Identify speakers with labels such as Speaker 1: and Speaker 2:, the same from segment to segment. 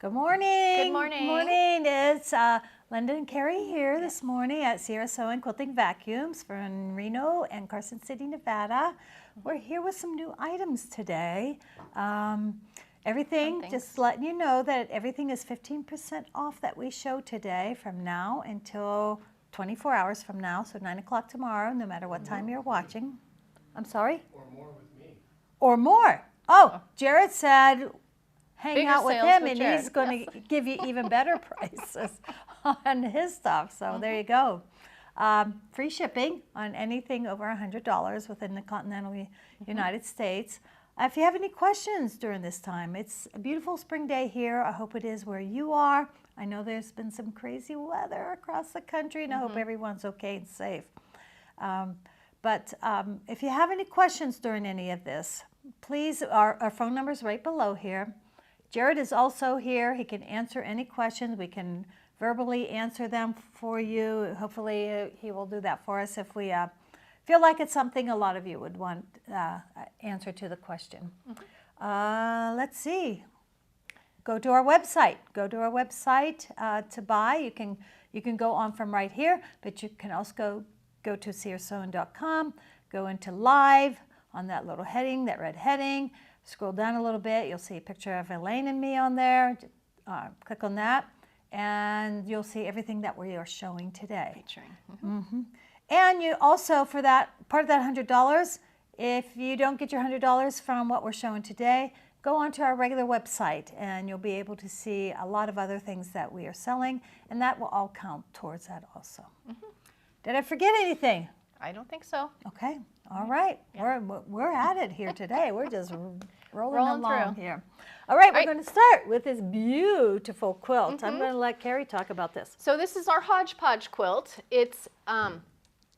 Speaker 1: Good morning.
Speaker 2: Good morning.
Speaker 1: Good morning. It's Linda and Carrie here this morning at Sierra Sewing Quilting Vacuums from Reno and Carson City, Nevada. We're here with some new items today. Everything, just letting you know that everything is 15% off that we show today from now until 24 hours from now, so 9 o'clock tomorrow, no matter what time you're watching. I'm sorry?
Speaker 3: Or more with me.
Speaker 1: Or more. Oh, Jared said hang
Speaker 2: Bigger
Speaker 1: out with
Speaker 2: sales
Speaker 1: him
Speaker 2: with
Speaker 1: and
Speaker 2: Jared.
Speaker 1: he's going to give you even better prices on his stuff. So there you go. Free shipping on anything over $100 within the continental United States. If you have any questions during this time, it's a beautiful spring day here. I hope it is where you are. I know there's been some crazy weather across the country, and I hope everyone's okay and safe. But if you have any questions during any of this, please, our phone number is right below here. Jared is also here. He can answer any questions. We can verbally answer them for you. Hopefully he will do that for us if we feel like it's something a lot of you would want answer to the question. Let's see. Go to our website. Go to our website to buy. You can go on from right here, but you can also go to sierrasewing.com, go into live on that little heading, that red heading. Scroll down a little bit, you'll see a picture of Elaine and me on there. Click on that, and you'll see everything that we are showing today. And you also, for that part of that $100, if you don't get your $100 from what we're showing today, go onto our regular website, and you'll be able to see a lot of other things that we are selling, and that will all count towards that also. Did I forget anything?
Speaker 2: I don't think so.
Speaker 1: Okay, all right. Yeah. We're at it here today. We're just rolling along
Speaker 2: through
Speaker 1: here. All right, we're going to start with this beautiful quilt. I'm going to let Carrie talk about this.
Speaker 2: So this is our hodgepodge quilt. It's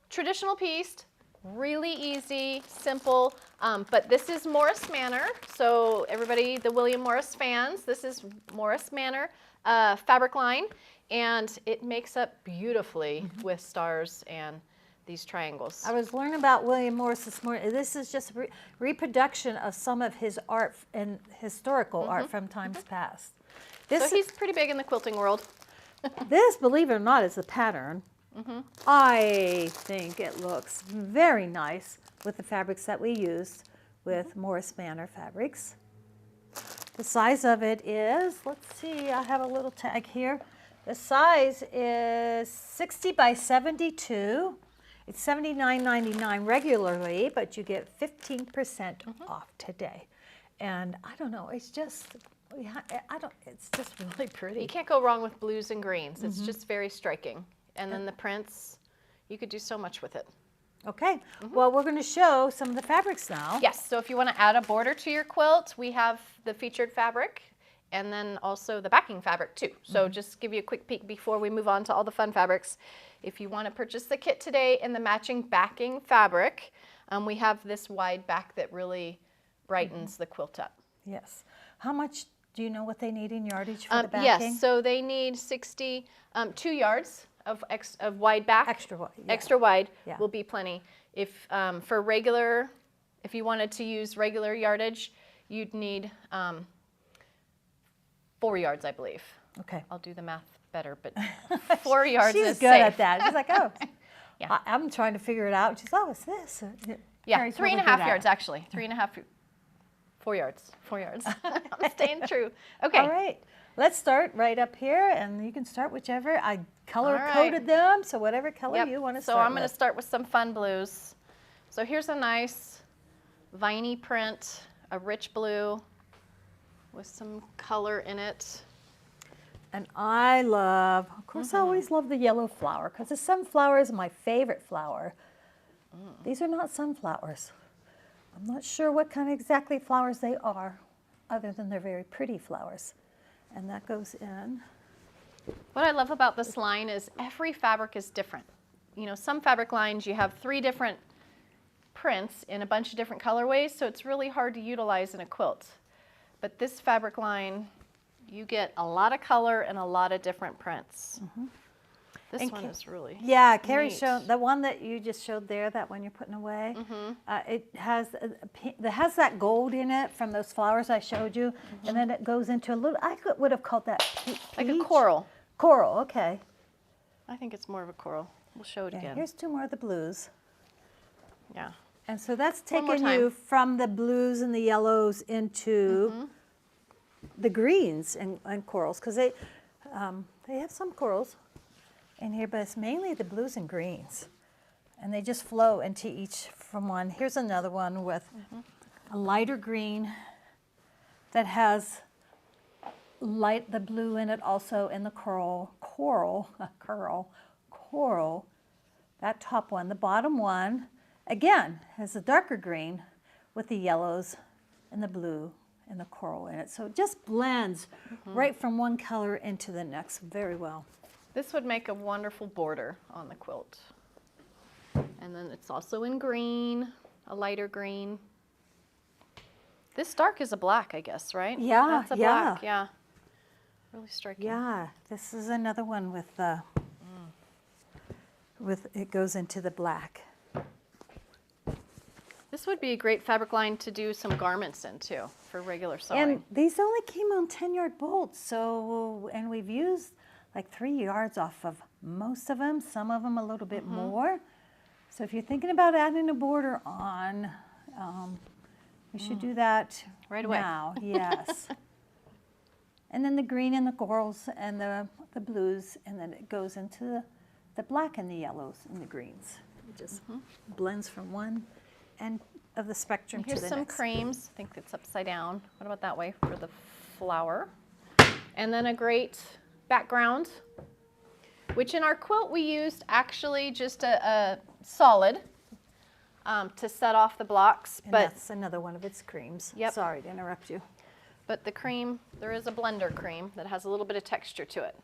Speaker 2: traditional pieced, really easy, simple, but this is Morris Manor. So everybody, the William Morris fans, this is Morris Manor fabric line, and it makes up beautifully with stars and these triangles.
Speaker 1: I was learning about William Morris this morning. This is just a reproduction of some of his art and historical art from times past.
Speaker 2: So he's pretty big in the quilting world.
Speaker 1: This, believe it or not, is a pattern. I think it looks very nice with the fabrics that we used with Morris Manor fabrics. The size of it is, let's see, I have a little tag here. The size is 60 by 72. It's $79.99 regularly, but you get 15% off today. And I don't know, it's just, it's just really pretty.
Speaker 2: You can't go wrong with blues and greens. It's just very striking. And then the prints, you could do so much with it.
Speaker 1: Okay, well, we're going to show some of the fabrics now.
Speaker 2: Yes, so if you want to add a border to your quilt, we have the featured fabric and then also the backing fabric too. So just give you a quick peek before we move on to all the fun fabrics. If you want to purchase the kit today in the matching backing fabric, we have this wide back that really brightens the quilt up.
Speaker 1: Yes. How much do you know what they need in yardage for the backing?
Speaker 2: Yes, so they need 2 yards of wide back.
Speaker 1: Extra wide. Yeah.
Speaker 2: Extra wide
Speaker 1: Yeah.
Speaker 2: will be plenty. If for regular, if you wanted to use regular yardage, you'd need 4 yards, I believe.
Speaker 1: Okay.
Speaker 2: I'll do the math better, but 4 yards
Speaker 1: She's
Speaker 2: is
Speaker 1: good
Speaker 2: safe.
Speaker 1: at that. She's like, oh,
Speaker 2: Yeah.
Speaker 1: I'm trying to figure it out. She's, oh, it's this.
Speaker 2: Yeah,
Speaker 1: Carrie's
Speaker 2: 3.5
Speaker 1: really good at
Speaker 2: yards
Speaker 1: it.
Speaker 2: actually. 4 yards. 4 yards. I'm staying true. Okay.
Speaker 1: All right. Let's start right up here, and you can start whichever. I color-coded
Speaker 2: right.
Speaker 1: them, so whatever color
Speaker 2: Yep.
Speaker 1: you want to
Speaker 2: So
Speaker 1: start
Speaker 2: I'm going to start with some fun blues. So here's a nice viney print, a rich blue with some color in it.
Speaker 1: And I love, of course, I always love the yellow flower, because the sunflower is my favorite flower. These are not sunflowers. I'm not sure what kind of exactly flowers they are, other than they're very pretty flowers. And that goes in.
Speaker 2: What I love about this line is every fabric is different. You know, some fabric lines you have 3 different prints in a bunch of different colorways, so it's really hard to utilize in a quilt. But this fabric line, you get a lot of color and a lot of different prints. This
Speaker 1: And
Speaker 2: one is really
Speaker 1: yeah, Carrie
Speaker 2: neat.
Speaker 1: showed the one that you just showed there, that one you're putting away. It has that gold in it from those flowers I showed you, and then it goes into a little. Would have called that
Speaker 2: like a
Speaker 1: peach.
Speaker 2: coral.
Speaker 1: Coral, okay.
Speaker 2: I think it's more of a coral. We'll show it
Speaker 1: Yeah,
Speaker 2: again.
Speaker 1: here's two more of the blues.
Speaker 2: Yeah.
Speaker 1: And so that's
Speaker 2: One more
Speaker 1: taking
Speaker 2: time.
Speaker 1: you from the blues and the yellows into the greens and corals, because they have some corals in here, but it's mainly the blues and greens. And they just flow into each from one. Here's another one with a lighter green that has the blue in it also, in the coral. That top one. The bottom one, again, has a darker green with the yellows and the blue and the coral in it. So it just blends right from one color into the next very well.
Speaker 2: This would make a wonderful border on the quilt. And then it's also in green, a lighter green. This dark is a black, I guess, right?
Speaker 1: Yeah,
Speaker 2: That's a
Speaker 1: yeah.
Speaker 2: black, yeah. Really striking.
Speaker 1: Yeah, this is another one with it goes into the black.
Speaker 2: This would be a great fabric line to do some garments in too, for regular sewing.
Speaker 1: And these only came on 10-yard bolts, so, and we've used like 3 yards off of most of them, some of them a little bit more. So if you're thinking about adding a border on, you should do that
Speaker 2: Right away.
Speaker 1: now, yes. And then the green and the corals and the blues, and then it goes into the black and the yellows and the greens. It just blends from one end of the spectrum
Speaker 2: And
Speaker 1: to
Speaker 2: here's
Speaker 1: the
Speaker 2: some
Speaker 1: next.
Speaker 2: creams. I think it's upside down. What about that way for the flower? And then a great background, which in our quilt we used actually just a solid to set off the blocks.
Speaker 1: And
Speaker 2: But
Speaker 1: that's another one of its creams.
Speaker 2: Yep.
Speaker 1: Sorry to interrupt you.
Speaker 2: the cream, there is a blender cream that has a little bit of texture to it.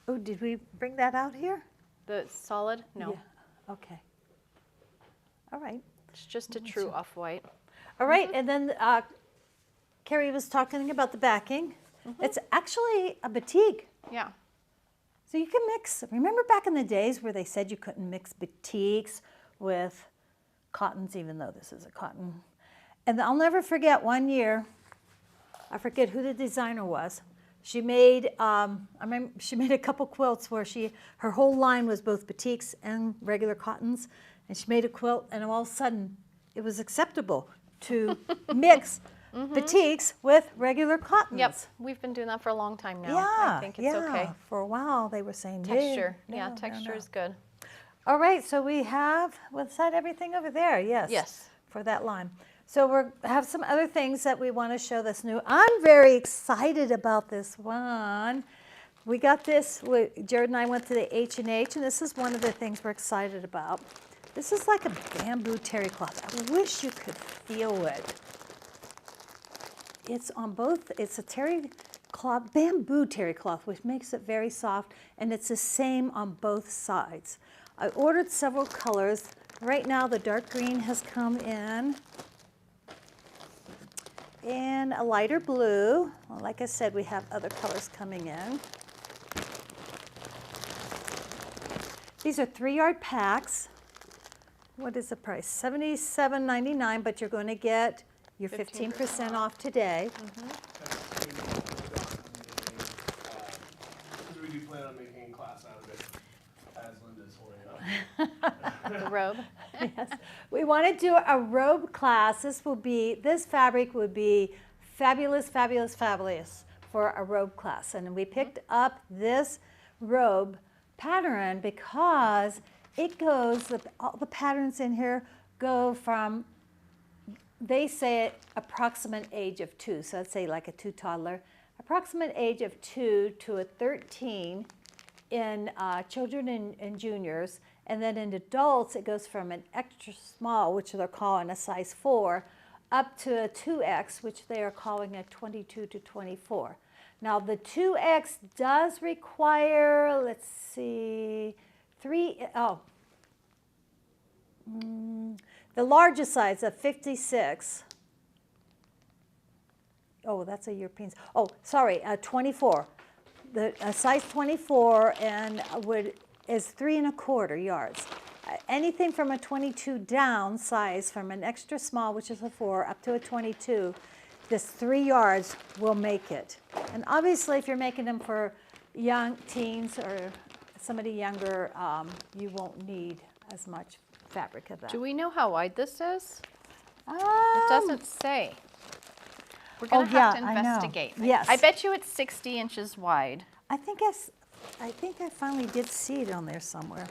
Speaker 1: Oh, did we bring that out here?
Speaker 2: The solid, no,
Speaker 1: Yeah. Okay. All right.
Speaker 2: it's just a true off-white.
Speaker 1: All right, and then Carrie was talking about the backing. It's actually a batik.
Speaker 2: Yeah.
Speaker 1: So you can mix. Remember back in the days where they said you couldn't mix batiks with cottons, even though this is a cotton. And I'll never forget one year, I forget who the designer was. She made, I remember she made a couple quilts where her whole line was both batiks and regular cottons. And she made a quilt, and all of a sudden, it was acceptable to mix batiks with regular cottons.
Speaker 2: Yep, we've been doing that for a long time now.
Speaker 1: Yeah,
Speaker 2: I think it's
Speaker 1: yeah.
Speaker 2: okay.
Speaker 1: For a while, they were saying
Speaker 2: Texture,
Speaker 1: no,
Speaker 2: yeah,
Speaker 1: no,
Speaker 2: texture
Speaker 1: no.
Speaker 2: is good.
Speaker 1: All right, so we have, was that everything over there? Yes.
Speaker 2: Yes.
Speaker 1: For that line. So we have some other things that we want to show that's new. I'm very excited about this one. We got this, Jared and I went to the H&H, and this is one of the things we're excited about. This is like a bamboo terry cloth. I wish you could feel it. It's on both, it's a terry cloth, bamboo terry cloth, which makes it very soft, and it's the same on both sides. I ordered several colors. Right now, the dark green has come in, and a lighter blue. Well, like I said, we have other colors coming in. These are 3-yard packs. What is the price? $77.99, but you're going to get your 15% off today.
Speaker 3: We do plan on making a class out of it, as Linda's holding up.
Speaker 2: The robe.
Speaker 1: Yes. We want to do a robe class. This fabric would be fabulous, fabulous, fabulous for a robe class. And we picked up this robe pattern because it goes, all the patterns in here go from, they say approximate age of 2. So let's say like a 2 toddler. Approximate age of 2 to a 13 in children and juniors. And then in adults, it goes from an extra small, which they're calling a size 4, up to a 2X, which they are calling a 22 to 24. Now the 2X does require, let's see, the largest size of 56. Oh, that's a European. Oh, sorry, 24. A size 24 and would is 3¼ yards. Anything from a 22 down size, from an extra small, which is a 4, up to a 22, this 3 yards will make it. And obviously, if you're making them for young teens or somebody younger, you won't need as much fabric of that.
Speaker 2: Do we know how wide this is?
Speaker 1: Um,
Speaker 2: It doesn't say. We're going to have to
Speaker 1: I know.
Speaker 2: investigate.
Speaker 1: Yes.
Speaker 2: I bet you it's 60 inches wide.
Speaker 1: I think I finally did see it on there somewhere.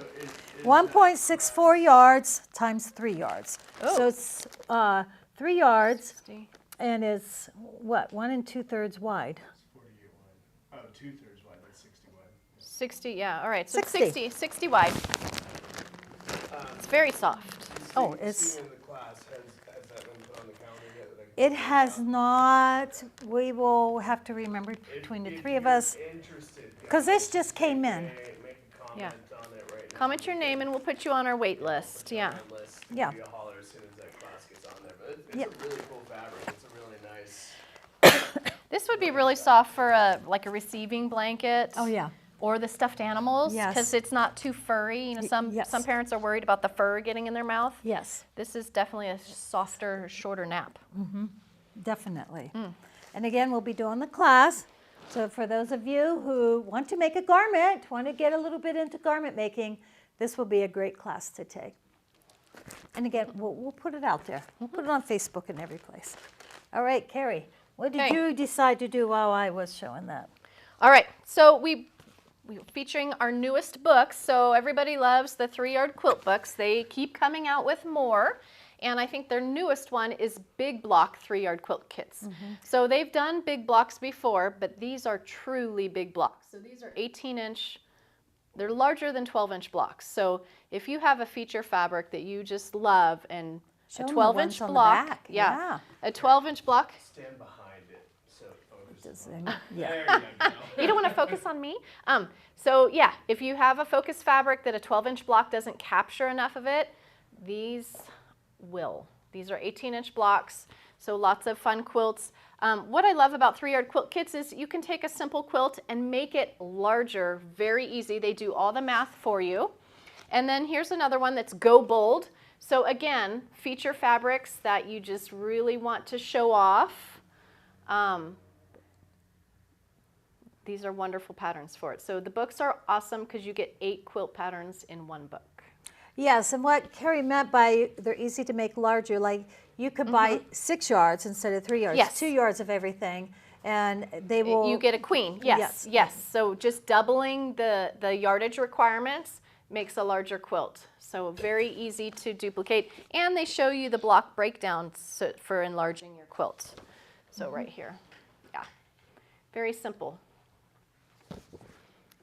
Speaker 1: 1.64 yards times 3 yards.
Speaker 2: Oh.
Speaker 1: So it's 3 yards,
Speaker 2: 60.
Speaker 1: and it's what, 1 2/3 wide.
Speaker 3: 48 wide. Oh, 2/3 wide. That's 60 wide.
Speaker 2: 60, yeah. All right. So it's
Speaker 1: 60.
Speaker 2: 60 wide. It's very soft.
Speaker 1: Oh, it's.
Speaker 3: Sue in the class, has that been put on the calendar yet? That I can
Speaker 1: It
Speaker 3: check
Speaker 1: has
Speaker 3: out?
Speaker 1: not. We will have to remember between the
Speaker 3: If
Speaker 1: three of
Speaker 3: you're
Speaker 1: us,
Speaker 3: interested,
Speaker 1: because this just came in.
Speaker 3: make a comment
Speaker 2: Yeah.
Speaker 3: on it right now.
Speaker 2: Comment your name and we'll put you on our wait list. Yeah.
Speaker 3: List.
Speaker 1: Yeah.
Speaker 3: Give you a holler as soon as that class gets on there. But it's
Speaker 1: Yep.
Speaker 3: a really cool fabric. It's a really nice.
Speaker 2: This would be really soft for like a receiving blanket.
Speaker 1: Oh, yeah.
Speaker 2: Or the stuffed animals,
Speaker 1: Yes.
Speaker 2: because it's not too furry. You know,
Speaker 1: yes.
Speaker 2: some parents are worried about the fur getting in their mouth.
Speaker 1: Yes,
Speaker 2: This is definitely a softer, shorter nap.
Speaker 1: definitely. And again, we'll be doing the class. So for those of you who want to make a garment, want to get a little bit into garment making, this will be a great class to take. And again, we'll put it out there. We'll put it on Facebook and every place. All right, Carrie, what did
Speaker 2: Okay.
Speaker 1: you decide to do while I was showing that?
Speaker 2: All right, so we're featuring our newest books. So everybody loves the 3-yard quilt books. They keep coming out with more. And I think their newest one is big block 3-yard quilt kits. So they've done big blocks before, but these are truly big blocks. So these are 18-inch, they're larger than 12-inch blocks. So if you have a feature fabric that you just love and
Speaker 1: Show
Speaker 2: a
Speaker 1: 'em the
Speaker 2: 12-inch
Speaker 1: ones on the
Speaker 2: block,
Speaker 1: back,
Speaker 2: yeah,
Speaker 1: yeah.
Speaker 2: a 12-inch block,
Speaker 3: Stand behind it so it focuses.
Speaker 1: Does- Yeah.
Speaker 3: There you go.
Speaker 2: you don't want to focus on me. So yeah, if you have a focus fabric that a 12-inch block doesn't capture enough of it, these will. These are 18-inch blocks, so lots of fun quilts. What I love about 3-yard quilt kits is you can take a simple quilt and make it larger, very easy. They do all the math for you. And then here's another one that's Go Bold. So again, feature fabrics that you just really want to show off. These are wonderful patterns for it. So the books are awesome because you get 8 quilt patterns in one book.
Speaker 1: Yes, and what Carrie meant by they're easy to make larger, like you could buy 6 yards instead of 3 yards,
Speaker 2: Yes.
Speaker 1: 2 yards of everything, and they will.
Speaker 2: You get a queen, yes, yes. So just doubling the yardage requirements makes a larger quilt. So very easy to duplicate. And they show you the block breakdown for enlarging your quilt. So right here, yeah. Very simple.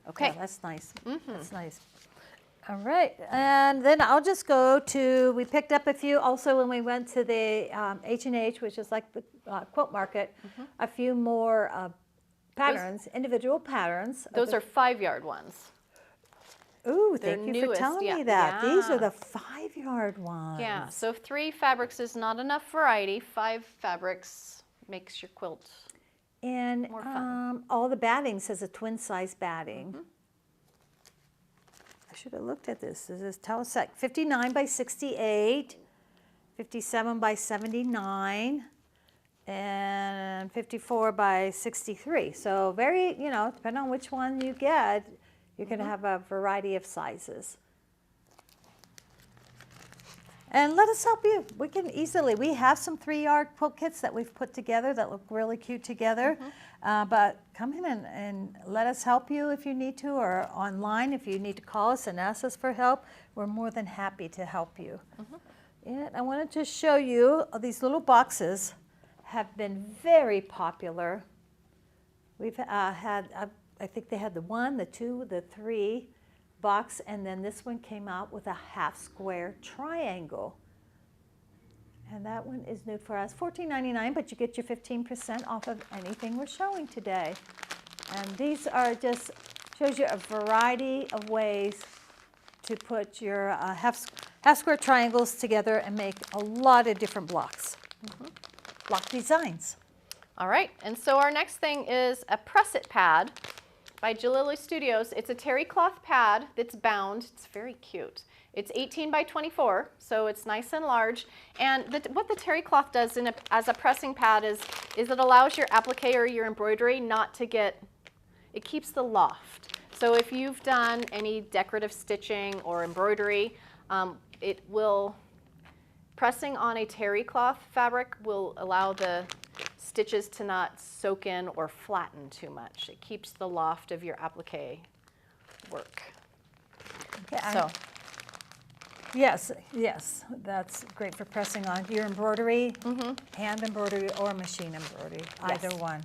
Speaker 2: Okay.
Speaker 1: Yeah, that's nice. That's nice. All right, and then I'll just go to, we picked up a few also when we went to the H&H, which is like the quilt market, a few more patterns, individual patterns.
Speaker 2: Those are 5-yard ones.
Speaker 1: Ooh,
Speaker 2: they're
Speaker 1: thank you for
Speaker 2: newest,
Speaker 1: telling
Speaker 2: yeah.
Speaker 1: me that. These are
Speaker 2: Yeah.
Speaker 1: the 5-yard ones.
Speaker 2: Yeah, so 3 fabrics is not enough variety. 5 fabrics makes your quilt.
Speaker 1: And
Speaker 2: More fun.
Speaker 1: all the batting says a twin size batting. I should have looked at this. This is Telesec 59 by 68, 57 by 79, and 54 by 63. So very, depending on which one you get, you're going to have a variety of sizes. And let us help you. We can easily, we have some 3-yard quilt kits that we've put together that look really cute together. But come in and let us help you if you need to, or online if you need to call us and ask us for help. We're more than happy to help you. And I wanted to show you these little boxes have been very popular. We've had, I think they had the 1, the 2, the 3 box, and then this one came out with a half square triangle. And that one is new for us, $14.99, but you get your 15% off of anything we're showing today. And these are just, shows you a variety of ways to put your half square triangles together and make a lot of different blocks, block designs.
Speaker 2: All right, and so our next thing is a press-it pad. by Jalili Studios. It's a terry cloth pad that's bound. It's very cute. It's 18 by 24, so it's nice and large. And what the terry cloth does as a pressing pad is it allows your applique or your embroidery not to get, it keeps the loft. So if you've done any decorative stitching or embroidery, pressing on a terry cloth fabric will allow the stitches to not soak in or flatten too much. It keeps the loft of your applique work.
Speaker 1: Okay, yes, that's great for pressing on your embroidery, hand embroidery or machine embroidery, either one.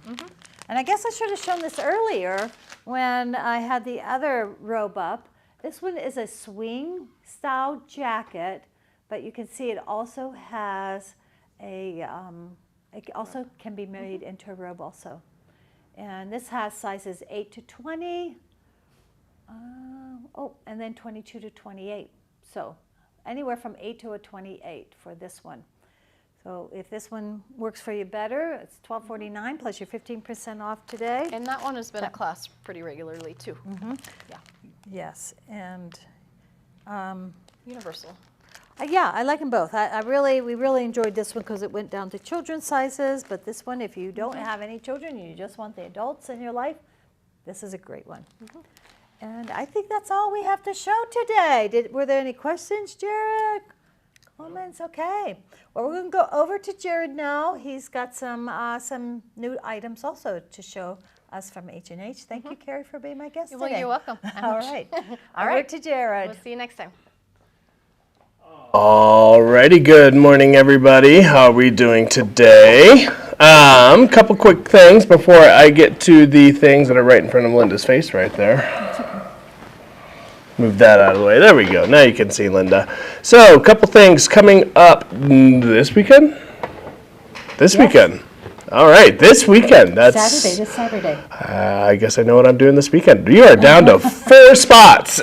Speaker 1: And I guess I should have shown this earlier when I had the other robe up. This one is a swing style jacket, but you can see it also has it also can be made into a robe also. And this has sizes 8 to 20, and then 22 to 28. So anywhere from 8 to a 28 for this one. So if this one works for you better, it's $12.49 plus your 15% off today.
Speaker 2: And that one has been at class pretty regularly too. Yeah.
Speaker 1: Yes, and
Speaker 2: Universal.
Speaker 1: yeah, I like them both. We really enjoyed this one because it went down to children's sizes. But this one, if you don't have any children, you just want the adults in your life, this is a great one. And I think that's all we have to show today. Were there any questions, Jared? Comments? Okay. Well, we're going to go over to Jared now. He's got some new items also to show us from H&H. Thank you, Carrie, for being my guest
Speaker 2: Well,
Speaker 1: today.
Speaker 2: you're welcome.
Speaker 1: All right.
Speaker 2: All
Speaker 1: Over
Speaker 2: right.
Speaker 1: to Jared.
Speaker 2: We'll see you next time.
Speaker 4: Alrighty, good morning everybody. How are we doing today? Couple quick things before I get to the things that are right in front of Linda's face right there. Move that out of the way. There we go. Now you can see Linda. So, a couple things coming up this weekend? This weekend. All right, this weekend. That's
Speaker 1: This Saturday.
Speaker 4: I guess I know what I'm doing this weekend. You are down to 4 spots.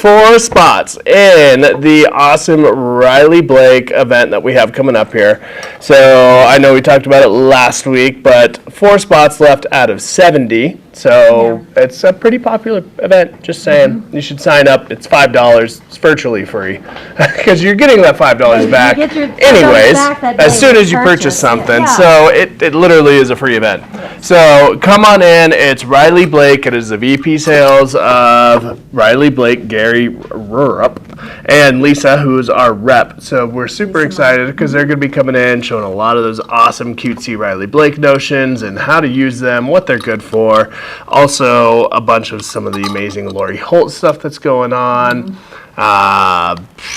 Speaker 4: 4 spots in the awesome Riley Blake event that we have coming up here. So I know we talked about it last week, but 4 spots left out of 70. So it's a pretty popular event, just saying. You should sign up. It's $5. It's virtually free because you're getting that $5 back
Speaker 1: get your $5
Speaker 4: anyways
Speaker 1: back that day
Speaker 4: as soon
Speaker 1: you
Speaker 4: as you purchase
Speaker 1: purchase.
Speaker 4: something.
Speaker 1: Yeah.
Speaker 4: So it literally is a free event. So come on in. It's Riley Blake. It is the VP Sales of Riley Blake, Gary Rurup, and Lisa, who is our rep. So we're super excited because they're going to be coming in, showing a lot of those awesome cutesy Riley Blake notions and how to use them, what they're good for. Also, a bunch of some of the amazing Lori Holt stuff that's going on.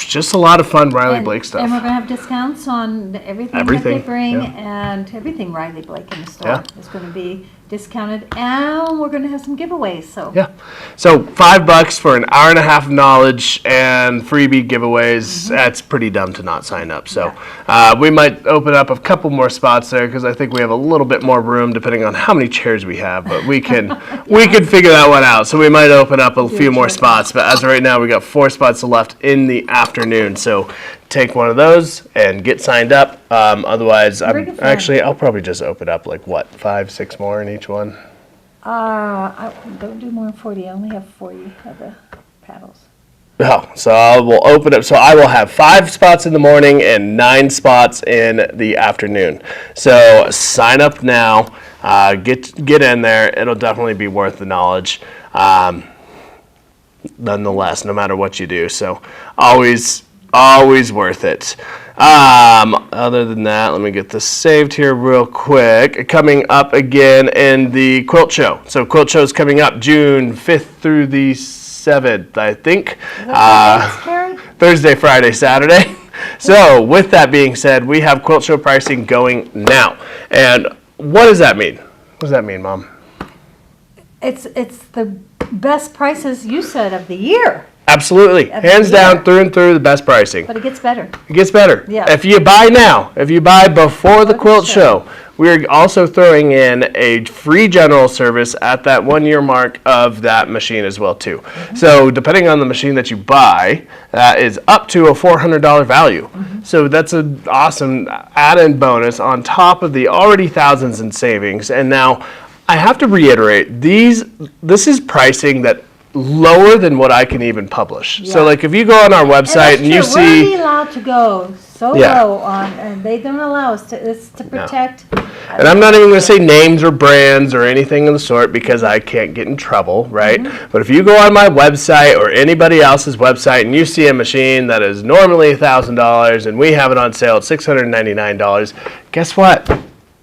Speaker 4: Just a lot of fun Riley Blake stuff.
Speaker 1: And we're going to have discounts on everything that
Speaker 4: Everything,
Speaker 1: they bring,
Speaker 4: yeah.
Speaker 1: and everything Riley Blake in the store
Speaker 4: Yeah.
Speaker 1: is going to be discounted, and we're going to have some giveaways. So
Speaker 4: Yeah. So $5 for an hour and a half of knowledge and freebie giveaways. That's pretty dumb to not sign up. So we might open up a couple more spots there because I think we have a little bit more room depending on how many chairs we have. But we can we can figure that one out. So we might open up a few more spots. But as of right now, we got 4 spots left in the afternoon. So take one of those and get signed up. Otherwise, I'll probably just open up like 5, 6 more in each one.
Speaker 1: I don't do more than 40. I only have 40 of the paddles.
Speaker 4: Oh, so I will open up. So I will have 5 spots in the morning and 9 spots in the afternoon. So sign up now. Get in there. It'll definitely be worth the knowledge. Nonetheless, no matter what you do. So always worth it. Other than that, let me get this saved here real quick. Coming up again in the Quilt Show. So Quilt Show is coming up June 5th through the 7th, I think. Thursday, Friday, Saturday. So with that being said, we have Quilt Show pricing going now. And what does that mean? What does that mean, Mom?
Speaker 1: It's the best prices you said of the year.
Speaker 4: Absolutely. Hands down, through and through, the best pricing.
Speaker 1: But it gets better.
Speaker 4: It gets better.
Speaker 1: Yeah.
Speaker 4: If you buy now, if you buy before the Quilt Show, we're also throwing in a free general service at that 1-year mark of that machine as well, too. So depending on the machine that you buy, that is up to a $400 value. So that's an awesome add-in bonus on top of the already thousands in savings. And now, I have to reiterate, this is pricing that lower than what I can even publish. So
Speaker 1: Yeah.
Speaker 4: like if you go on our website and you
Speaker 1: We're
Speaker 4: see,
Speaker 1: only allowed to go so
Speaker 4: Yeah.
Speaker 1: low on, and they don't allow us to, it's to protect.
Speaker 4: and I'm not even going to say names or brands or anything of the sort because I can't get in trouble, right? But if you go on my website or anybody else's website and you see a machine that is normally $1,000 and we have it on sale at $699, guess what?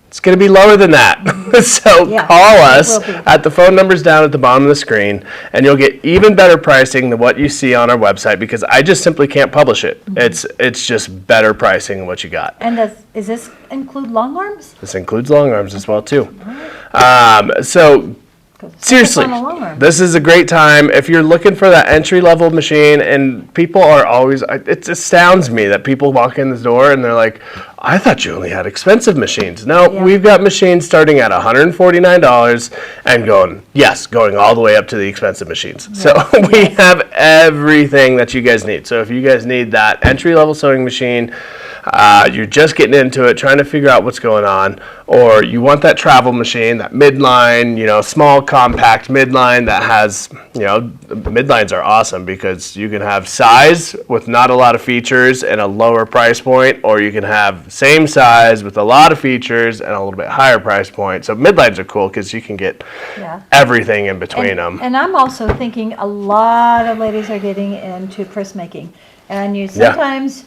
Speaker 4: It's going to be lower than that. So
Speaker 1: Yeah,
Speaker 4: call
Speaker 1: it
Speaker 4: us
Speaker 1: will be.
Speaker 4: at the phone numbers down at the bottom of the screen, and you'll get even better pricing than what you see on our website because I just simply can't publish it. It's just better pricing than what you got.
Speaker 1: And does this include long arms?
Speaker 4: This includes long arms as well too. So
Speaker 1: 'Cause it's
Speaker 4: seriously,
Speaker 1: on a long arm.
Speaker 4: this is a great time if you're looking for that entry level machine. And people are always, it astounds me that people walk in the door and they're like, I thought you only had expensive machines. No,
Speaker 1: Yeah.
Speaker 4: we've got machines starting at $149 and going all the way up to the expensive machines. So we have everything that you guys need. So if you guys need that entry level sewing machine, you're just getting into it, trying to figure out what's going on, or you want that travel machine, that midline, small, compact midline that has, midlines are awesome because you can have size with not a lot of features and a lower price point, or you can have same size with a lot of features and a little bit higher price point. So midlines are cool because you can get
Speaker 1: Yeah.
Speaker 4: everything in between them.
Speaker 1: And I'm also thinking a lot of ladies are getting into purse making. And
Speaker 4: Yeah.
Speaker 1: sometimes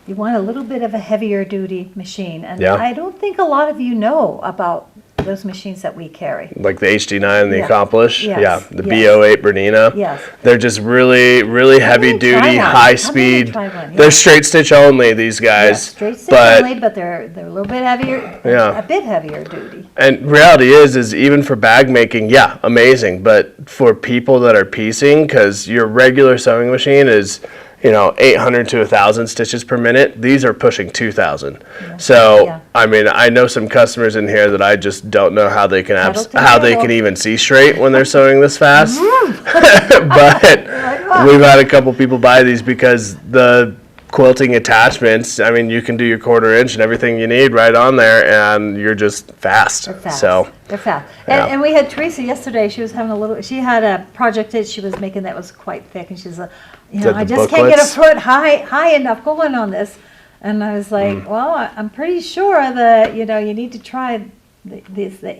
Speaker 1: you want a little bit of a heavier duty machine. And
Speaker 4: Yeah.
Speaker 1: I don't think a lot of you know about those machines that we carry.
Speaker 4: Like the HD9 and the
Speaker 1: Yeah.
Speaker 4: Accomplish,
Speaker 1: Yes,
Speaker 4: yeah, the
Speaker 1: yes.
Speaker 4: B08 Bernina.
Speaker 1: Yes.
Speaker 4: They're just really, really heavy
Speaker 1: need to try
Speaker 4: duty,
Speaker 1: one.
Speaker 4: high
Speaker 1: I'm gonna
Speaker 4: speed.
Speaker 1: try one, yeah.
Speaker 4: They're straight stitch only, these guys.
Speaker 1: Yes, straight stitch
Speaker 4: but
Speaker 1: only, but they're a little bit heavier,
Speaker 4: Yeah.
Speaker 1: a bit heavier duty.
Speaker 4: and reality is even for bag making, yeah, amazing. But for people that are piecing, because your regular sewing machine is 800 to 1,000 stitches per minute. These are pushing 2,000. So,
Speaker 1: Yeah.
Speaker 4: I mean, I know some customers in here that I just don't know how they can
Speaker 1: Pedal to the
Speaker 4: how they
Speaker 1: metal.
Speaker 4: can even see straight when they're sewing this fast.
Speaker 1: Mm-hmm.
Speaker 4: But we've had a couple people buy these because the quilting attachments, I mean, you can do your 1/4 inch and everything you need right on there, and you're just fast.
Speaker 1: They're fast.
Speaker 4: So,
Speaker 1: They're fast.
Speaker 4: Yeah.
Speaker 1: And we had Teresa yesterday. She was having she had a project that she was making that was quite thick, and she's
Speaker 4: that
Speaker 1: I
Speaker 4: the
Speaker 1: just can't get a
Speaker 4: booklets?
Speaker 1: foot high enough going on this. And I was like, well, I'm pretty sure that you need to try the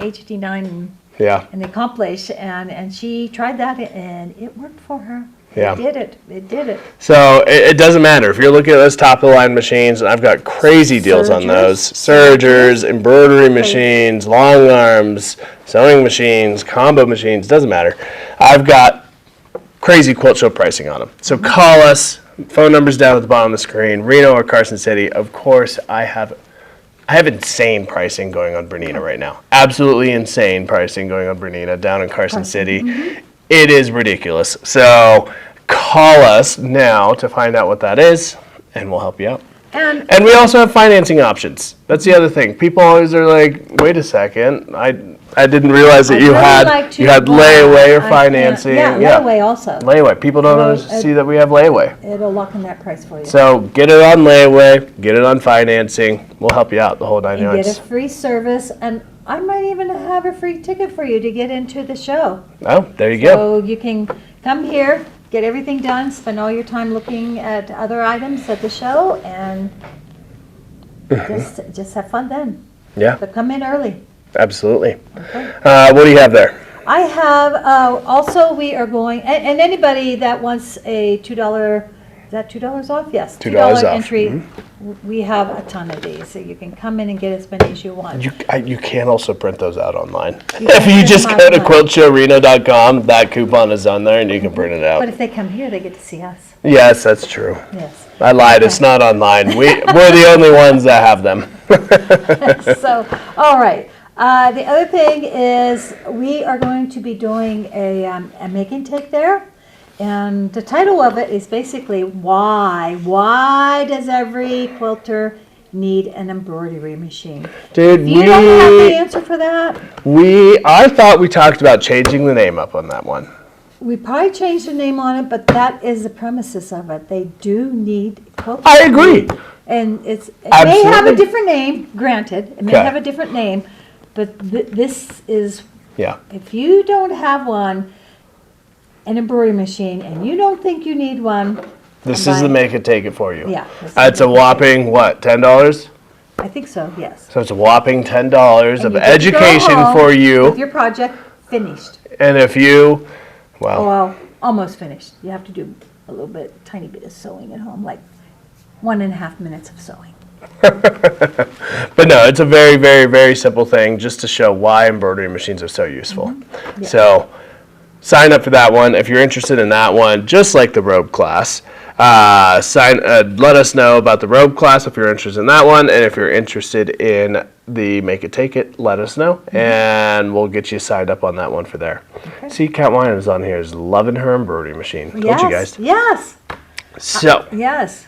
Speaker 1: HD9
Speaker 4: yeah.
Speaker 1: and the Accomplish, and she tried that, and it worked for her.
Speaker 4: Yeah.
Speaker 1: It did it.
Speaker 4: So it doesn't matter if you're looking at those top of the line machines, and I've got crazy deals on those. Sergers, embroidery machines, long arms, sewing machines, combo machines, doesn't matter. I've got crazy Quilt Show pricing on them. So call us. Phone numbers down at the bottom of the screen. Reno or Carson City. Of course, I have insane pricing going on Bernina right now. Absolutely insane pricing going on Bernina down in Carson City. It is ridiculous. So call us now to find out what that is, and we'll help you out. And we also have financing options. That's the other thing. People always are like, wait a second, I didn't realize that you had layaway or financing.
Speaker 1: Yeah, layaway also.
Speaker 4: Layaway. People don't always see that we have layaway.
Speaker 1: It'll lock in that price for you.
Speaker 4: So get it on layaway, get it on financing. We'll help you out the whole 9
Speaker 1: You get
Speaker 4: yards.
Speaker 1: a free service, and I might even have a free ticket for you to get into the show.
Speaker 4: Oh, there you go.
Speaker 1: So you can come here, get everything done, spend all your time looking at other items at the show, and just have fun then.
Speaker 4: Yeah,
Speaker 1: But come in early.
Speaker 4: absolutely.
Speaker 1: Okay.
Speaker 4: What do you have there?
Speaker 1: I have, also we are going, and anybody that wants a $2, is that $2 off? Yes.
Speaker 4: $2 off,
Speaker 1: entry. We have a ton of these, so you can come in and get as many as you want.
Speaker 4: You can also print those out online.
Speaker 1: You
Speaker 4: If
Speaker 1: can
Speaker 4: you
Speaker 1: print
Speaker 4: just
Speaker 1: them
Speaker 4: go to
Speaker 1: online.
Speaker 4: quiltshowreno.com, that coupon is on there and you can print it out.
Speaker 1: But if they come here, they get to see us.
Speaker 4: Yes, that's true.
Speaker 1: Yes.
Speaker 4: I lied, it's not online. We're the only ones that have them.
Speaker 1: So, all right. The other thing is we are going to be doing a make and take there. And the title of it is basically why. Why does every quilter need an embroidery machine?
Speaker 4: Dude,
Speaker 1: You don't have the answer for that?
Speaker 4: I thought we talked about changing the name up on that one.
Speaker 1: We probably changed the name on it, but that is the premises of it. They do need quilters.
Speaker 4: I agree.
Speaker 1: And it may have a
Speaker 4: Absolutely.
Speaker 1: different name, granted, it may
Speaker 4: Okay.
Speaker 1: have a different name, but this is
Speaker 4: Yeah.
Speaker 1: If you don't have one, an embroidery machine, and you don't think you need one,
Speaker 4: This
Speaker 1: I'm
Speaker 4: is the
Speaker 1: buying-
Speaker 4: make it take it for you.
Speaker 1: Yeah.
Speaker 4: It's a whopping, what, $10?
Speaker 1: I think so, yes.
Speaker 4: So it's a whopping $10
Speaker 1: And
Speaker 4: of
Speaker 1: you get to go
Speaker 4: education
Speaker 1: home
Speaker 4: for
Speaker 1: With
Speaker 4: you.
Speaker 1: your project finished.
Speaker 4: And if you, well,
Speaker 1: Well, almost finished. You have to do a little bit, tiny bit of sewing at home, like 1.5 minutes of sewing.
Speaker 4: but no, it's a very, very, very simple thing just to show why embroidery machines are so useful.
Speaker 1: Yeah.
Speaker 4: So sign up for that one. If you're interested in that one, just like the robe class, let us know about the robe class if you're interested in that one. And if you're interested in the make it take it, let us know. And we'll get you signed up on that one for there.
Speaker 1: Okay.
Speaker 4: See, Kat Winans on here is loving her embroidery machine. Told you guys.
Speaker 1: Yes,
Speaker 4: So,
Speaker 1: yes.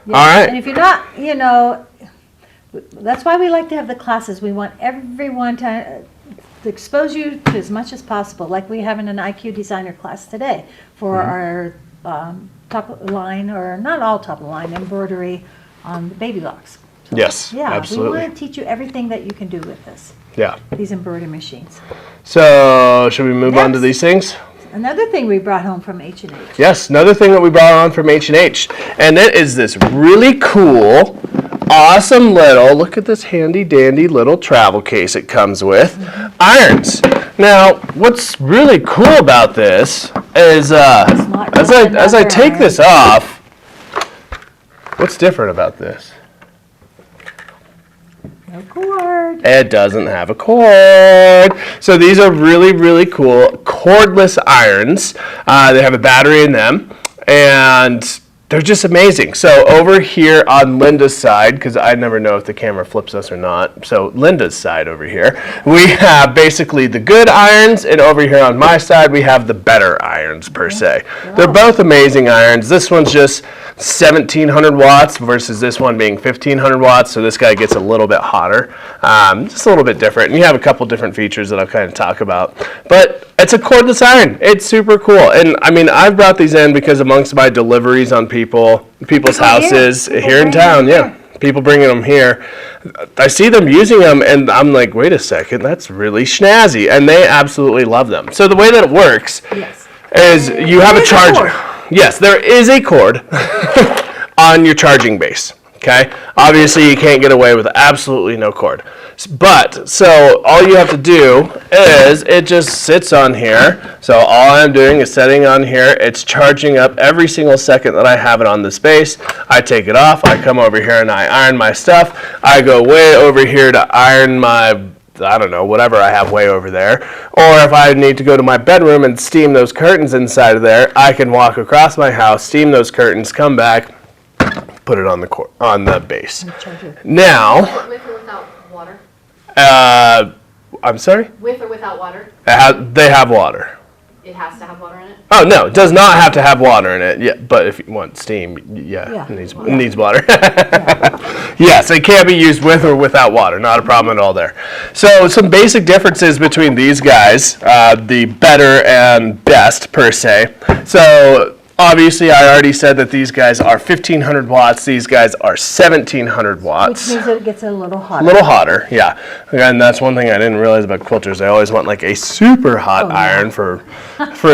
Speaker 4: all right.
Speaker 1: And if you're not, that's why we like to have the classes. We want everyone to expose you to as much as possible, like we have in an IQ designer class today for our top of the line, or not all top of the line, embroidery on the baby locks. So,
Speaker 4: Yes,
Speaker 1: yeah,
Speaker 4: absolutely.
Speaker 1: we want to teach you everything that you can do with this,
Speaker 4: Yeah.
Speaker 1: these embroidery machines.
Speaker 4: So, should we move on to
Speaker 1: Next.
Speaker 4: these things?
Speaker 1: Another thing we brought home from H&H.
Speaker 4: Yes, another thing that we brought on from H&H, and it is this really cool, awesome little, look at this handy dandy little travel case it comes with, irons. Now, what's really cool about this is,
Speaker 1: not
Speaker 4: as
Speaker 1: just
Speaker 4: I
Speaker 1: another
Speaker 4: take
Speaker 1: iron.
Speaker 4: this off, what's different about this?
Speaker 1: No cord.
Speaker 4: It doesn't have a cord. So these are really, really cool cordless irons. They have a battery in them, and they're just amazing. So over here on Linda's side, because I never know if the camera flips us or not, so Linda's side over here, we have basically the good irons, and over here on my side, we have the better irons per se. They're both amazing irons. This one's just 1,700 watts versus this one being 1,500 watts, so this guy gets a little bit hotter, just a little bit different. And you have a couple different features that I'll kind of talk about. But it's a cordless iron. It's super cool. And I mean, I've brought these in because amongst my deliveries on people's houses
Speaker 1: People
Speaker 4: here in
Speaker 1: bring
Speaker 4: town,
Speaker 1: them
Speaker 4: yeah,
Speaker 1: here.
Speaker 4: people bringing them here, I see them using them and I'm like, wait a second, that's really snazzy. And they absolutely love them. So the way that it works
Speaker 1: Yes.
Speaker 4: is you have a
Speaker 1: There is a
Speaker 4: charger.
Speaker 1: cord.
Speaker 4: Yes, there is a cord on your charging base. Okay, obviously you can't get away with absolutely no cord. But so all you have to do is it just sits on here. So all I'm doing is setting on here. It's charging up every single second that I have it on the space. I take it off. I come over here and I iron my stuff. I go way over here to iron my, I don't know, whatever I have way over there. Or if I need to go to my bedroom and steam those curtains inside of there, I can walk across my house, steam those curtains, come back, put it on the base.
Speaker 1: Charger.
Speaker 4: Now,
Speaker 2: With or without water?
Speaker 4: I'm sorry?
Speaker 2: With or without water?
Speaker 4: They have water.
Speaker 2: It has to have water in it?
Speaker 4: Oh, no, it does not have to have water in it. Yeah, but if you want steam,
Speaker 1: Yeah.
Speaker 4: it needs water. Yes, it can be used with or without water. Not a problem at all there. So some basic differences between these guys, the better and best per se. So obviously I already said that these guys are 1,500 watts. These guys are 1,700
Speaker 1: Which
Speaker 4: watts.
Speaker 1: means that it gets a little hotter.
Speaker 4: A little hotter, yeah. And that's one thing I didn't realize about quilters. They always want like a super hot
Speaker 1: yeah.
Speaker 4: iron for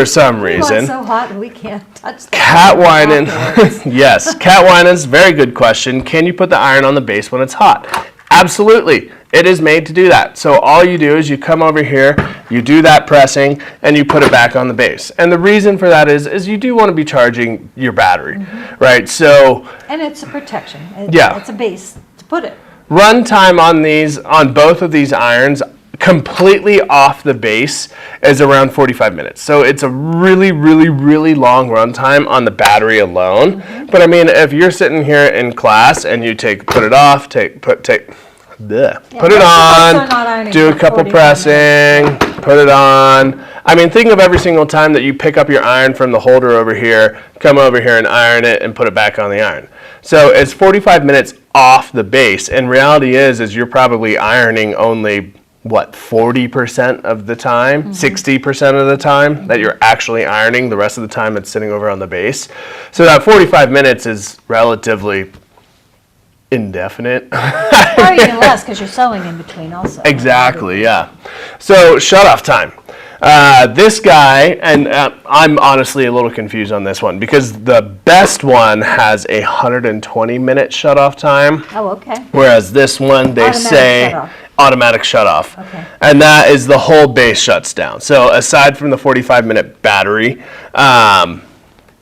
Speaker 4: some
Speaker 1: We
Speaker 4: reason.
Speaker 1: want so hot that we can't touch the
Speaker 4: Cat whining.
Speaker 1: afterwards.
Speaker 4: Yes, cat whining's very good question. Can you put the iron on the base when it's hot? Absolutely. It is made to do that. So all you do is you come over here, you do that pressing, and you put it back on the base. And the reason for that is you do want to be charging your battery, right? So
Speaker 1: And it's a protection.
Speaker 4: Yeah.
Speaker 1: It's a base to put it.
Speaker 4: run time on both of these irons completely off the base is around 45 minutes. So it's a really, really, really long run time on the battery alone. But I mean, if you're sitting here in class and you put it off, put it
Speaker 1: most
Speaker 4: on,
Speaker 1: folks are not ironing
Speaker 4: do a
Speaker 1: for
Speaker 4: couple
Speaker 1: 45
Speaker 4: pressing, put it on. I mean, think of every single time that you pick up your iron from the holder over here, come over here and iron it and put it back on the iron. So it's 45 minutes off the base. And reality is you're probably ironing only, what, 40% of the time, 60% of the time that you're actually ironing. The rest of the time it's sitting over on the base. So that 45 minutes is relatively indefinite.
Speaker 1: Well, probably even less because you're sewing in between also.
Speaker 4: Exactly, yeah. So shut-off time. This guy, and I'm honestly a little confused on this one because the best one has a 120-minute shut-off time.
Speaker 1: Oh, okay.
Speaker 4: Whereas this one, they
Speaker 1: Automatic
Speaker 4: say
Speaker 1: shut-off.
Speaker 4: automatic shut-off.
Speaker 1: Okay.
Speaker 4: And that is the whole base shuts down. So aside from the 45-minute battery,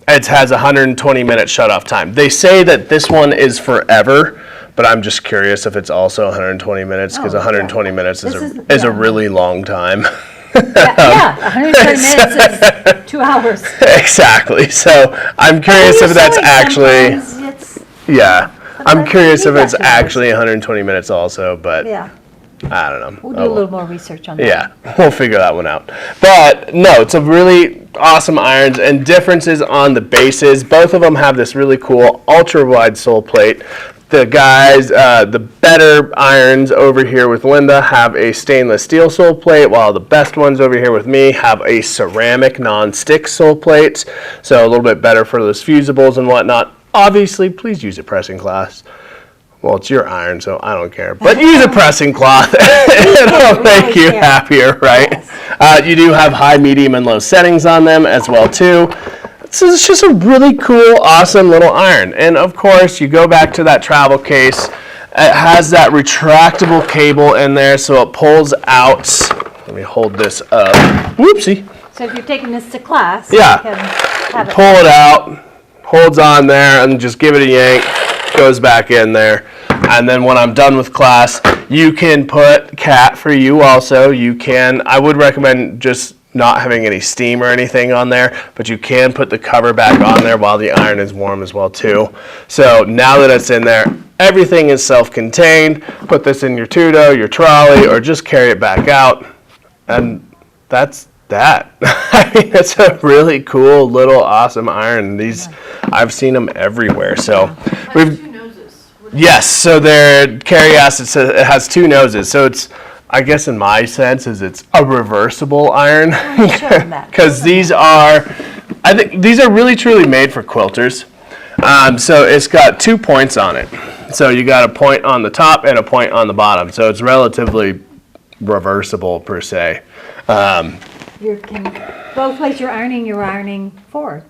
Speaker 4: it has a 120-minute shut-off time. They say that this one is forever, but I'm just curious if it's also 120 minutes because
Speaker 1: Oh,
Speaker 4: 120 minutes
Speaker 1: This
Speaker 4: is a
Speaker 1: yeah.
Speaker 4: really long time.
Speaker 1: Yeah, 120 minutes is 2 hours.
Speaker 4: Exactly. So I'm curious if that's actually, yeah. I'm
Speaker 1: Sometimes
Speaker 4: curious
Speaker 1: you
Speaker 4: if
Speaker 1: need
Speaker 4: it's
Speaker 1: that 2 hours.
Speaker 4: actually 120 minutes also, but
Speaker 1: Yeah,
Speaker 4: I don't know.
Speaker 1: we'll do a little more research on that.
Speaker 4: Yeah, we'll figure that one out. But no, it's a really awesome irons and differences on the bases. Both of them have this really cool ultra wide sole plate. The guys, the better irons over here with Linda have a stainless steel sole plate, while the best ones over here with me have a ceramic non-stick sole plate. So a little bit better for those fusibles and whatnot. Obviously, please use a pressing cloth. Well, it's your iron, so I don't care. But use a pressing cloth. It'll make you happier, right? You do have high, medium, and low settings on them as well, too. So it's just a really cool, awesome little iron. And of course, you go back to that travel case. It has that retractable cable in there, so it pulls out. Let me hold this up. Whoopsie.
Speaker 1: So if you're taking this to class,
Speaker 4: Yeah.
Speaker 1: you can have it.
Speaker 4: Pull it out, holds on there, and just give it a yank. Goes back in there. And then when I'm done with class, you can put, Cat, for you also, you can, I would recommend just not having any steam or anything on there, but you can put the cover back on there while the iron is warm as well too. So now that it's in there, everything is self-contained. Put this in your tudo, your trolley, or just carry it back out. And that's that. I mean, it's a really cool little awesome iron. These, I've seen them everywhere. So we've, yes, so their carry acid says it has 2 noses. So it's, I guess in my sense, is it's a reversible iron.
Speaker 1: Show them that.
Speaker 4: Because these are, I think these are really truly made for quilters. So it's got 2 points on it. So you got a point on the top and a point on the bottom. So it's relatively reversible per se.
Speaker 1: You can, both ways you're ironing forward.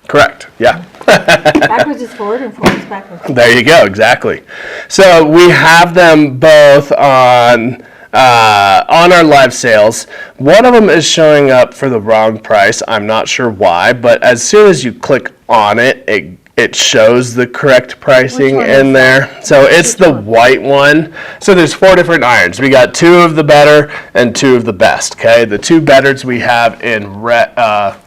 Speaker 4: Correct, yeah.
Speaker 1: Backwards is forward and forward is backwards.
Speaker 4: There you go, exactly. So we have them both on our live sales. One of them is showing up for the wrong price. I'm not sure why, but as soon as you click on it, it shows the correct pricing
Speaker 1: one
Speaker 4: in
Speaker 1: is
Speaker 4: there. So it's the white one. So there's 4 different irons. We got 2 of the better and 2 of the best, okay? The 2 betters we have in red,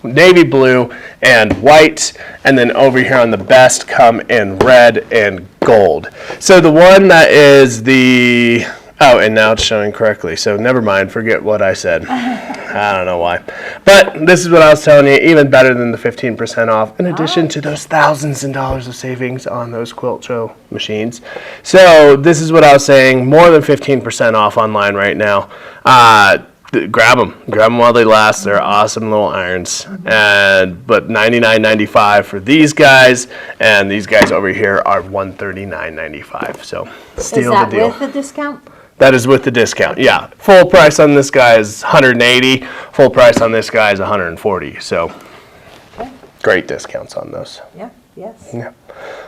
Speaker 4: navy blue and white, and then over here on the best come in red and gold. So the one that is the, oh, and now it's showing correctly. So never mind, forget what I said. I don't know why. But this is what I was telling you, even better than the 15% off, in addition to those thousands of dollars of savings on those Quilt Show machines. So this is what I was saying, more than 15% off online right now. Grab them while they last. They're awesome little irons. But $99.95 for these guys, and these guys over here are $139.95. So steal the deal.
Speaker 1: Is that with the discount?
Speaker 4: That is with the discount, yeah. Full price on this guy is $180. Full price on this guy is $140. So great discounts on those.
Speaker 1: Yeah, yes.
Speaker 4: Yeah.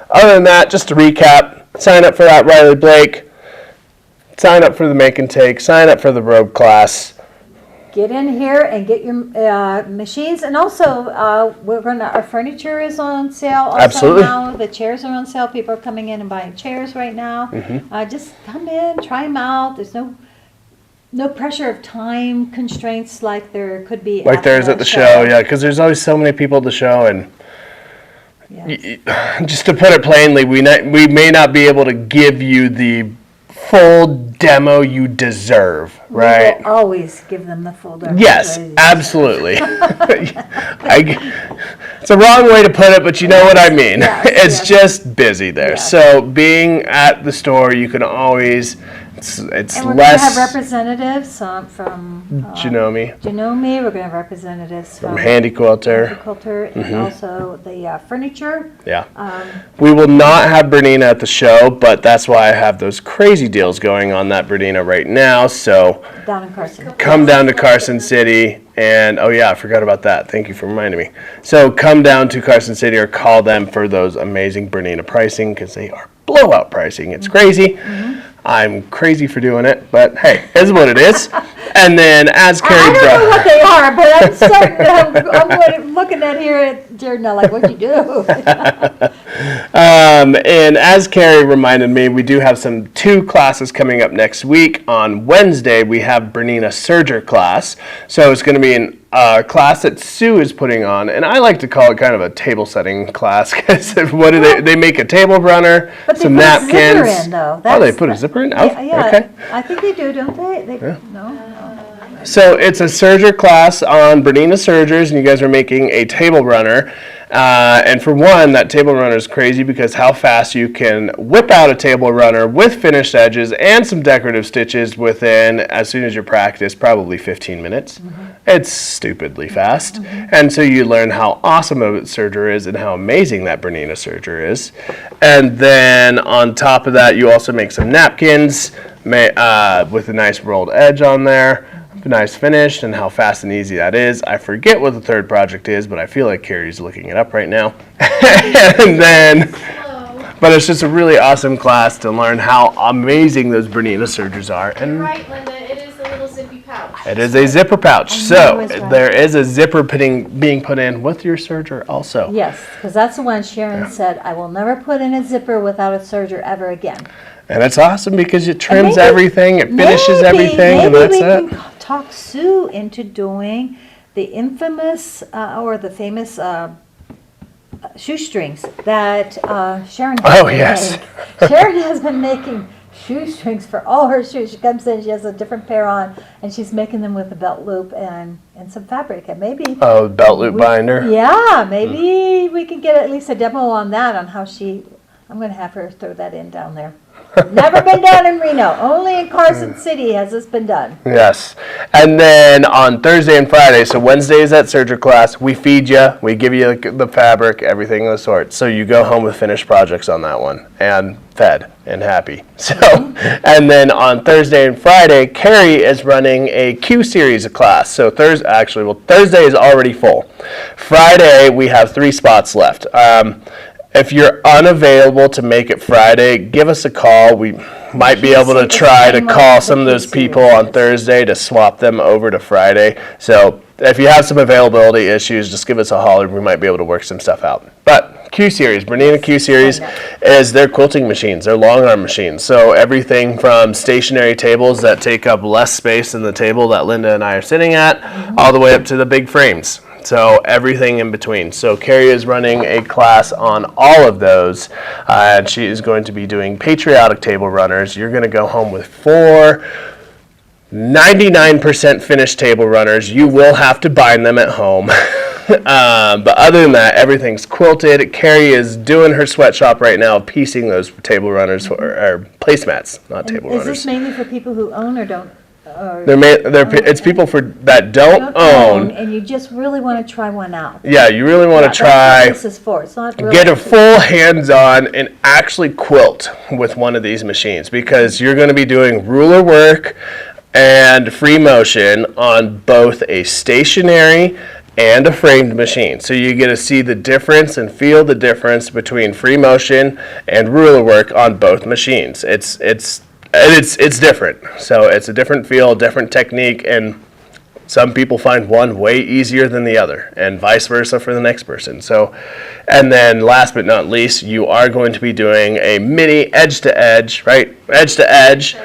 Speaker 4: Other than that, just to recap, sign up for that Riley Blake, sign up for the Make and Take, sign up for the Robe class.
Speaker 1: Get in here and get your machines, and also our furniture is on sale also.
Speaker 4: Absolutely.
Speaker 1: Now the chairs are on sale. People are coming in and buying chairs right now. Just come in, try them out. There's no pressure of time constraints like there could be
Speaker 4: Like
Speaker 1: after
Speaker 4: there's
Speaker 1: a
Speaker 4: at the show, yeah, because there's always so many people at the show, and
Speaker 1: Yes.
Speaker 4: just to put it plainly, we may not be able to give you the full demo you deserve, right?
Speaker 1: We will always give them the full demo.
Speaker 4: Yes, absolutely. It's a wrong way to put it, but you know what I mean.
Speaker 1: Yes,
Speaker 4: It's
Speaker 1: yes.
Speaker 4: just busy there.
Speaker 1: Yes.
Speaker 4: So being at the store, you can always It's
Speaker 1: And we're going to
Speaker 4: less
Speaker 1: have representatives from
Speaker 4: Janome
Speaker 1: Janome. We're going to have representatives
Speaker 4: from Handy Quilter.
Speaker 1: Agriculture, and also the furniture.
Speaker 4: Yeah. We will not have Bernina at the show, but that's why I have those crazy deals going on that Bernina right now. So
Speaker 1: Down in Carson.
Speaker 4: come down to Carson City and, oh yeah, I forgot about that. Thank you for reminding me. So come down to Carson City or call them for those amazing Bernina pricing because they are blowout pricing. It's crazy. I'm crazy for doing it, but hey, it's what it is. And then as Carrie
Speaker 1: I don't know
Speaker 4: brought,
Speaker 1: what they are, but I'm starting. I'm looking at here at Jared now, like, what'd you do?
Speaker 4: and as Carrie reminded me, we do have two classes coming up next week. On Wednesday, we have Bernina Serger class. So it's going to be a class that Sue is putting on, and I like to call it kind of a table setting class because what do they make a table runner,
Speaker 1: But they
Speaker 4: some
Speaker 1: put
Speaker 4: napkins.
Speaker 1: a zipper in, though.
Speaker 4: Oh, they put a zipper in? Oh,
Speaker 1: Yeah,
Speaker 4: okay.
Speaker 1: I think they do, don't they? No?
Speaker 4: So it's a serger class on Bernina sergers, and you guys are making a table runner. And for one, that table runner is crazy because how fast you can whip out a table runner with finished edges and some decorative stitches within, as soon as you practice, probably 15 minutes. It's stupidly fast. And so you learn how awesome a serger is and how amazing that Bernina serger is. And then on top of that, you also make some napkins with a nice rolled edge on there. Nice finish, and how fast and easy that is. I forget what the third project is, but I feel like Carrie's looking it up right now. And then, but it's just a really awesome class to learn how amazing those Bernina sergers are.
Speaker 2: You're
Speaker 4: And
Speaker 2: right, Linda. It is a little zippy pouch.
Speaker 4: it is a zipper pouch.
Speaker 1: I
Speaker 4: So
Speaker 1: know it's right.
Speaker 4: there is a zipper being put in with your serger also.
Speaker 1: Yes, because that's the one Sharon said, I will never put in a zipper without a serger ever again.
Speaker 4: And it's awesome because it trims
Speaker 1: maybe-
Speaker 4: everything, it finishes everything, and that's
Speaker 1: Maybe
Speaker 4: it.
Speaker 1: we can talk Sue into doing the infamous or the famous shoestrings that Sharon has
Speaker 4: Oh,
Speaker 1: been
Speaker 4: yes.
Speaker 1: making. Sharon has been making shoestrings for all her shoes. She comes in, she has a different pair on, and she's making them with a belt loop and some fabric. And maybe
Speaker 4: Oh, belt loop binder.
Speaker 1: yeah, maybe we can get at least a demo on that, on how I'm going to have her throw that in down there. Never been done in Reno. Only in Carson City has this been done.
Speaker 4: Yes. And then on Thursday and Friday, so Wednesday is that serger class, we feed you, we give you the fabric, everything of the sort. So you go home with finished projects on that one and fed and happy. So, and then on Thursday and Friday, Carrie is running a Q series of class. So Thursday is already full. Friday, we have 3 spots left. If you're unavailable to make it Friday, give us a call. We might be able to try to call some of those people on Thursday to swap them over to Friday. So if you have some availability issues, just give us a holler. We might be able to work some stuff out. But Q Series, Bernina Q Series is their quilting machines, their long arm machines. So everything from stationary tables that take up less space than the table that Linda and I are sitting at, all the way up to the big frames. So everything in between. So Carrie is running a class on all of those, and she is going to be doing patriotic table runners. You're going to go home with 4 99% finished table runners. You will have to bind them at home. But other than that, everything's quilted. Carrie is doing her sweatshop right now, piecing those table runners, or placemats, not table
Speaker 1: Is
Speaker 4: runners.
Speaker 1: this mainly for people who own or don't? Or
Speaker 4: It's people that don't own.
Speaker 1: and you just really want to try one out.
Speaker 4: Yeah, you really want to
Speaker 1: That's
Speaker 4: try.
Speaker 1: what this is for. It's not really
Speaker 4: Get a full hands-on and actually quilt with one of these machines, because you're going to be doing ruler work and free motion on both a stationary and a framed machine. So you get to see the difference and feel the difference between free motion and ruler work on both machines. It's different. So it's a different feel, different technique, and some people find one way easier than the other, and vice versa for the next person. So, and then last but not least, you are going to be doing a mini edge-to-edge, right? Edge-to-edge,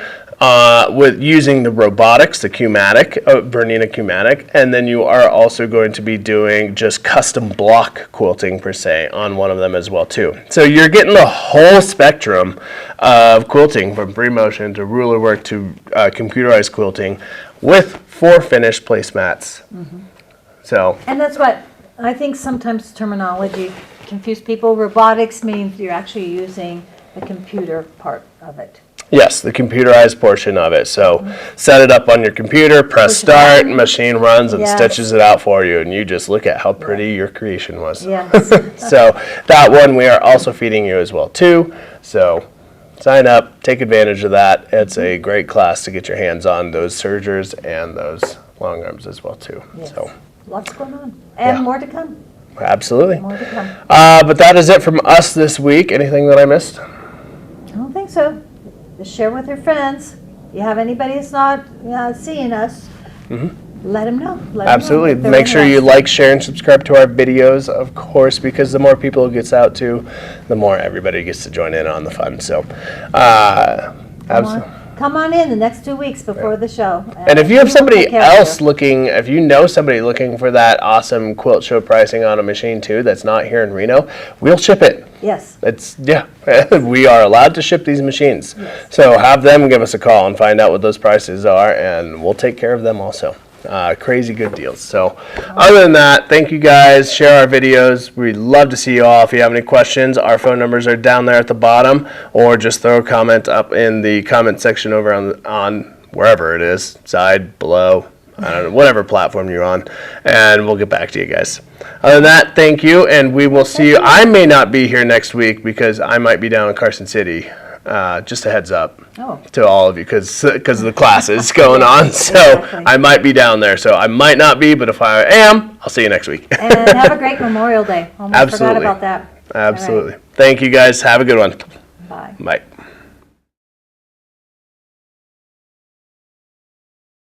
Speaker 4: with using the robotics, the Q-matic, Bernina Q-matic, and then you are also going to be doing just custom block quilting per se on one of them as well too. So you're getting the whole spectrum of quilting, from free motion to ruler work to computerized quilting, with 4 finished placemats. So,
Speaker 1: And that's what I think sometimes terminology confuse people. Robotics means you're actually using the computer part of it.
Speaker 4: Yes, the computerized portion of it. So set it up on your computer, press
Speaker 1: Push a
Speaker 4: start,
Speaker 1: button.
Speaker 4: machine runs and
Speaker 1: Yes.
Speaker 4: stitches it out for you, and you just look at how pretty your creation was.
Speaker 1: Yes.
Speaker 4: So that one we are also feeding you as well too. So sign up, take advantage of that. It's a great class to get your hands on those sergers and those long arms as well too.
Speaker 1: Yes.
Speaker 4: So
Speaker 1: Lots going on. And
Speaker 4: Yeah.
Speaker 1: more to come.
Speaker 4: absolutely.
Speaker 1: More to come.
Speaker 4: But that is it from us this week. Anything that I missed?
Speaker 1: I don't think so. Just share with your friends. If you have anybody that's not seeing us, let them know. Let 'em know
Speaker 4: Absolutely.
Speaker 1: if they're
Speaker 4: Make sure you
Speaker 1: interested.
Speaker 4: like, share, and subscribe to our videos, of course, because the more people it gets out to, the more everybody gets to join in on the fun. So,
Speaker 1: Come on in the next 2 weeks before the show.
Speaker 4: and if you have
Speaker 1: we will
Speaker 4: somebody
Speaker 1: take care of you.
Speaker 4: else looking, if you know somebody looking for that awesome Quilt Show pricing on a machine too that's not here in Reno, we'll ship it.
Speaker 1: Yes.
Speaker 4: It's, yeah, we are allowed to ship these machines. So have them give us a call and find out what those prices are, and we'll take care of them also. Crazy good deals. So other than that, thank you guys. Share our videos. We'd love to see you all. If you have any questions, our phone numbers are down there at the bottom, or just throw a comment up in the comment section over on wherever it is, side, below, I don't know, whatever platform you're on, and we'll get back to you guys. Other than that, thank you, and we will see you. I may not be here next week because I might be down in Carson City. Just a heads up
Speaker 1: Oh.
Speaker 4: to all of you because of the classes going on. So
Speaker 1: Exactly.
Speaker 4: I might be down there. So I might not be, but if I am, I'll see you next week.
Speaker 1: And have a great Memorial Day. Almost
Speaker 4: Absolutely.
Speaker 1: forgot about that.
Speaker 4: Absolutely. Thank you guys. Have a good one.
Speaker 1: Bye.
Speaker 4: Bye.